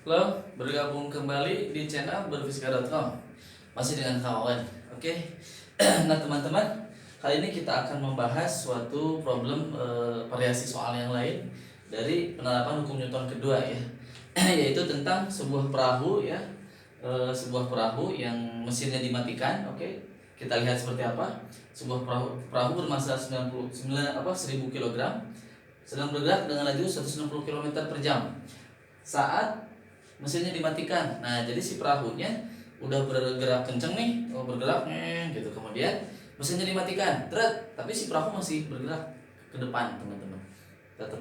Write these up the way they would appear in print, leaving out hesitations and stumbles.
Halo, bergabung kembali di channel berfiska.com. Masih dengan kawan. Oke. Nah, teman-teman, kali ini kita akan membahas suatu problem variasi soal yang lain dari penerapan hukum Newton kedua ya. Yaitu tentang sebuah perahu ya. Sebuah perahu yang mesinnya dimatikan, oke. Kita lihat seperti apa. Sebuah perahu bermassa 1000 kg sedang bergerak dengan laju 160 km per jam saat mesinnya dimatikan. Nah, jadi si perahunya udah bergerak kenceng nih, bergerak nih gitu. Kemudian mesinnya dimatikan, tapi si perahu masih bergerak ke depan, teman-teman.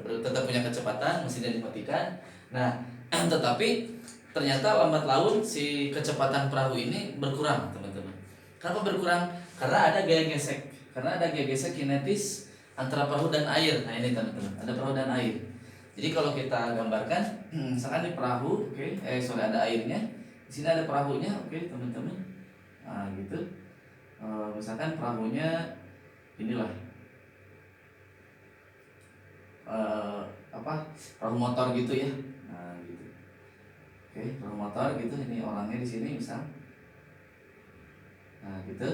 Tetap punya kecepatan, mesinnya dimatikan. Nah, tetapi ternyata lambat laun si kecepatan perahu ini berkurang, teman-teman. Kenapa berkurang? Karena ada gaya gesek. Karena ada gaya gesek kinetis antara perahu dan air. Nah, ini teman-teman, ada perahu dan air. Jadi kalau kita gambarkan, misalkan di perahu, ada airnya, di sini ada perahunya, teman-teman. Nah, gitu. Misalkan perahunya inilah, perahu motor gitu ya. Nah, gitu. Perahu motor gitu. Ini orangnya di sini misal. Nah, gitu.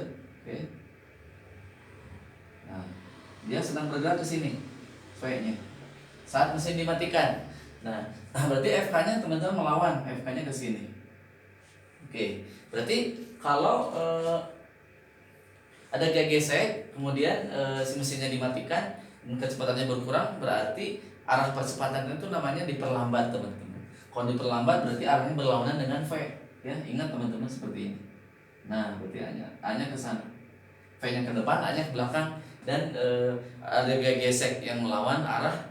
Nah, dia sedang bergerak ke sini, V-nya. Saat mesin dimatikan. Nah, berarti FK-nya teman-teman melawan, FK-nya ke sini. Berarti kalau ada gaya gesek, kemudian si mesinnya dimatikan, kecepatannya berkurang, berarti arah percepatan itu namanya diperlambat, teman-teman. Kalau diperlambat berarti arahnya berlawanan dengan V. Ya, ingat teman-teman seperti ini. Nah, berarti A-nya ke sana. V-nya ke depan, A-nya ke belakang, dan ada gaya gesek yang melawan arah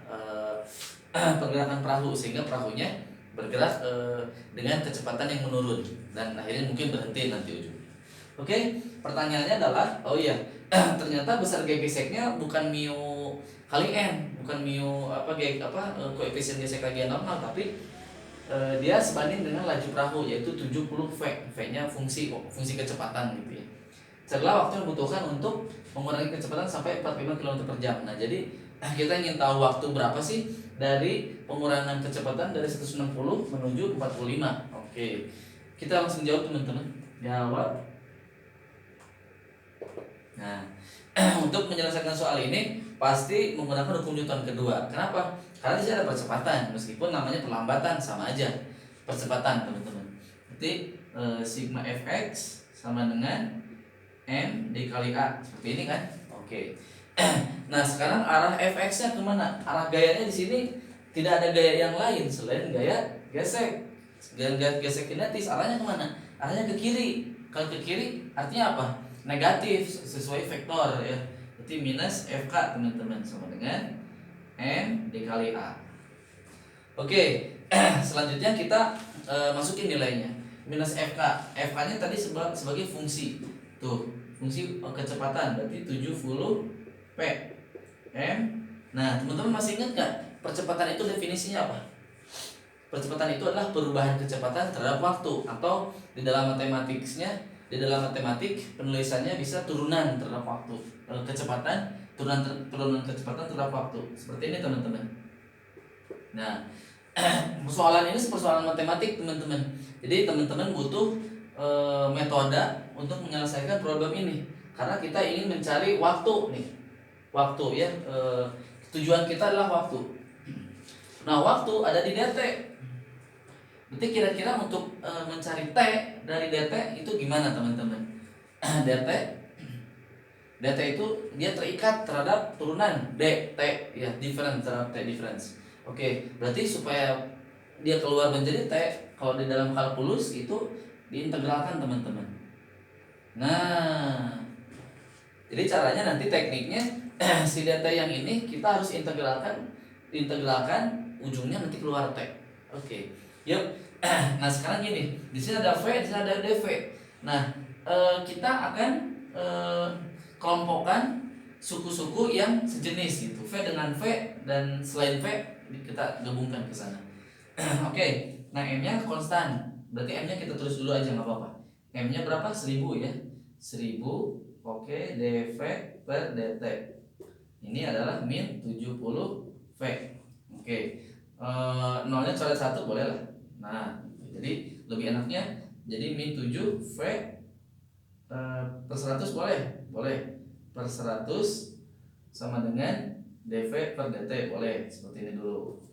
pergerakan perahu, sehingga perahunya bergerak dengan kecepatan yang menurun dan akhirnya mungkin berhenti nanti ujungnya. Pertanyaannya adalah, ternyata besar gaya geseknya bukan mu kali n, bukan mu koefisien gesek lagi yang normal, tapi dia sebanding dengan laju perahu, yaitu 70 V. V-nya fungsi kecepatan gitu ya. Setelah waktu yang dibutuhkan untuk mengurangi kecepatan sampai 45 km per jam. Nah, jadi kita ingin tahu waktu berapa sih dari pengurangan kecepatan dari 160 menuju 45. Kita langsung jawab, teman-teman. Jawab. Nah, untuk menyelesaikan soal ini pasti menggunakan hukum Newton kedua. Kenapa? Karena di sini ada percepatan, meskipun namanya perlambatan, sama aja percepatan, teman-teman. Jadi sigma fx sama dengan M dikali A, seperti ini kan? Nah, sekarang arah fx-nya kemana? Arah gayanya di sini tidak ada gaya yang lain selain gaya gesek. Gaya gesek kinetis, arahnya kemana? Arahnya ke kiri. Kalau ke kiri artinya apa? Negatif sesuai vektor ya. Berarti minus fk, teman-teman, sama dengan M dikali A. Selanjutnya kita masukin nilainya. Minus fk. Fk-nya tadi sebagai fungsi. Tuh, fungsi kecepatan berarti 70 P M. Nah, teman-teman masih ingat gak percepatan itu definisinya apa? Percepatan itu adalah perubahan kecepatan terhadap waktu, atau di dalam matematik penulisannya bisa turunan terhadap waktu. Kecepatan turunan kecepatan terhadap waktu. Seperti ini, teman-teman. Nah, persoalan ini persoalan matematik, teman-teman. Jadi teman-teman butuh metode untuk menyelesaikan problem ini, karena kita ingin mencari waktu nih. Waktu ya, tujuan kita adalah waktu. Nah, waktu ada di dt. Berarti kira-kira untuk mencari t dari dt itu gimana, teman-teman? dt itu dia terikat terhadap turunan dt ya, difference terhadap t difference. Berarti supaya dia keluar menjadi t, kalau di dalam kalkulus itu diintegralkan, teman-teman. Nah, jadi caranya nanti tekniknya si dt yang ini kita harus integralkan ujungnya nanti keluar t. Yuk. Nah, sekarang gini, di sini ada v, di sini ada dv. Nah, kita akan kelompokkan suku-suku yang sejenis gitu, v dengan v, dan selain v kita gabungkan ke sana. Nah, m-nya konstan. Berarti m-nya kita tulis dulu aja, nggak apa-apa. M-nya berapa? 1000 ya. 1000. dv per dt. Ini adalah min 70 v. Nolnya coret 1 boleh lah. Nah, Jadi lebih enaknya jadi min 7 V per 100 boleh per 100 sama dengan dV per dt, boleh seperti ini dulu.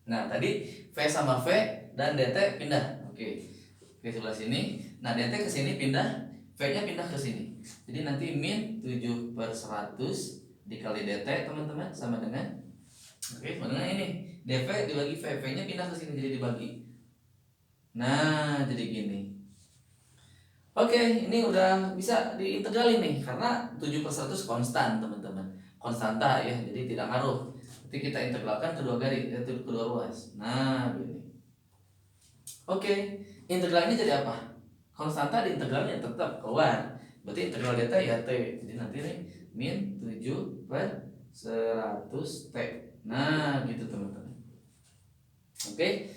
Nah tadi V sama V dan dt pindah, oke sebelah sini. Nah dt ke sini pindah, V nya pindah ke sini. Jadi nanti min 7 per 100 dikali dt teman-teman sama dengan, sama dengan ini dV dibagi V, V nya pindah ke sini jadi dibagi. Nah jadi gini. Oke, ini udah bisa diintegralin nih karena 7 per 100 konstan teman-teman, konstanta ya, jadi tidak ngaruh. Nanti kita integralkan kedua garis, yaitu kedua ruas. Nah gini. Oke, integral ini jadi apa? Konstanta diintegralnya tetap keluar, berarti integral delta ya T. Jadi nanti nih min 7 per 100 T. Nah gitu teman-teman. Oke.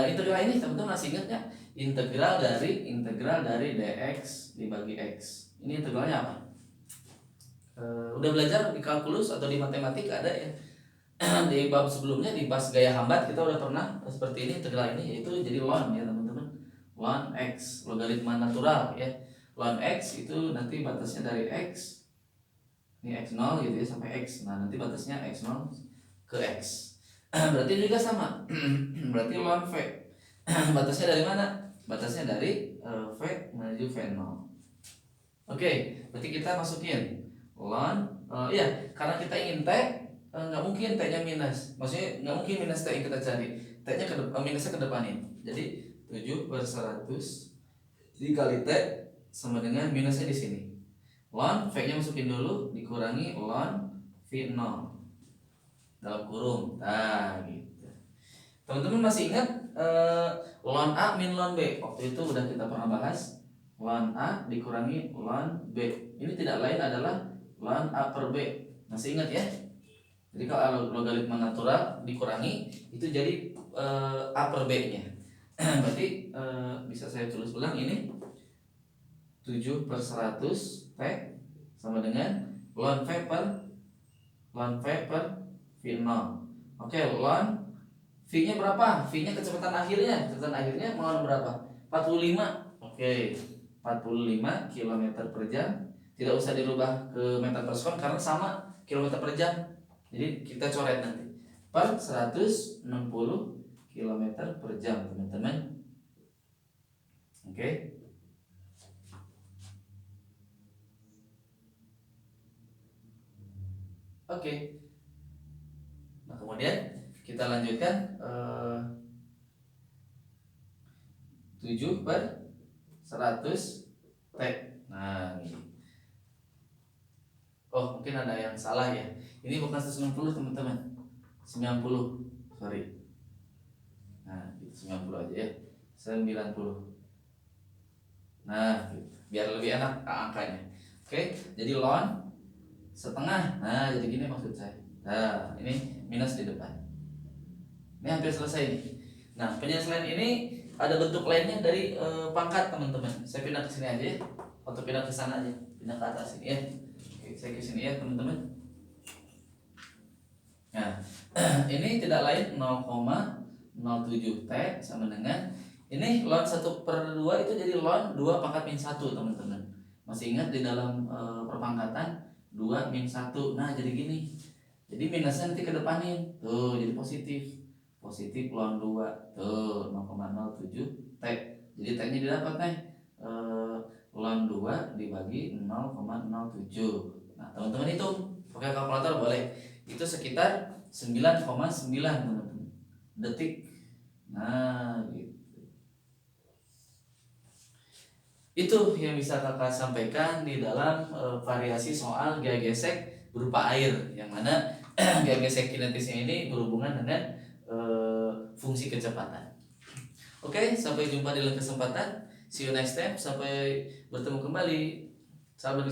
Integral ini teman-teman masih ingat nggak? Integral dari dx dibagi x. Ini integralnya apa? Udah belajar di kalkulus atau di matematika ada ya? Di bab sebelumnya di bab gaya hambat kita udah pernah seperti ini integral ini, yaitu jadi ln ya teman-teman. Ln x, logaritma natural ya. Ln x itu nanti batasnya dari x, ini x0 gitu ya sampai x. Nah nanti batasnya x0 ke x. Berarti juga sama. Berarti ln v batasnya dari mana? Batasnya dari v menuju v0. Oke, berarti kita masukin ln iya, karena kita ingin t, nggak mungkin t-nya minus. Maksudnya nggak mungkin minus t yang kita cari. T-nya minusnya ke depanin. Jadi 7 per 100 dikali t sama dengan minusnya di sini. Ln v-nya masukin dulu dikurangi ln v0 dalam kurung. Nah gitu. Teman-teman masih ingat ln A min ln B? Waktu itu udah kita pernah bahas. Ln A dikurangi ln B. Ini tidak lain adalah ln A per B. Masih ingat ya? Jadi kalau logaritma natural dikurangi itu jadi A per B-nya. Berarti bisa saya tulis ulang ini 7 per 100 T sama dengan ln V per V0. Oke, ln V-nya berapa? V-nya kecepatan akhirnya. Kecepatan akhirnya mau berapa? 45. Oke, 45 km per jam. Tidak usah dirubah ke meter per sekon karena sama kilometer per jam. Jadi kita coret nanti per 160 km per jam teman-teman. Oke. Oke. Nah kemudian kita lanjutkan 7 per 100 T. Nah ini. Oh mungkin ada yang salah ya. Ini bukan 160 teman-teman, 90. Sorry. Nah 90 aja ya, 90. Nah gitu. Biar lebih enak angkanya. Oke, jadi ln setengah. Nah jadi gini maksud saya. Nah ini minus di depan. Ini hampir selesai nih. Nah penyesuaian ini ada bentuk lainnya dari pangkat teman-teman. Saya pindah ke sini aja ya, atau pindah ke sana aja, pindah ke atas ini ya. Oke, saya ke sini ya teman-teman. Nah ini tidak lain 0,07 T sama dengan ini ln 1 per 2 itu jadi ln 2 pangkat min 1 teman-teman. Masih ingat di dalam perpangkatan 2 min 1. Nah jadi gini. Jadi minusnya nanti ke depanin. Tuh jadi positif. Positif ln 2. Tuh 0,07 T. Jadi T-nya didapat nih. Ln 2 dibagi 0,07. Nah, teman-teman hitung. Pakai kalkulator boleh. Itu sekitar 9,9 teman-teman detik. Nah, gitu. Itu yang bisa kakak sampaikan di dalam variasi soal gaya gesek berupa air, yang mana gaya gesek kinetisnya ini berhubungan dengan fungsi kecepatan. Oke, sampai jumpa di lain kesempatan. See you next time. Sampai bertemu kembali. Sahabat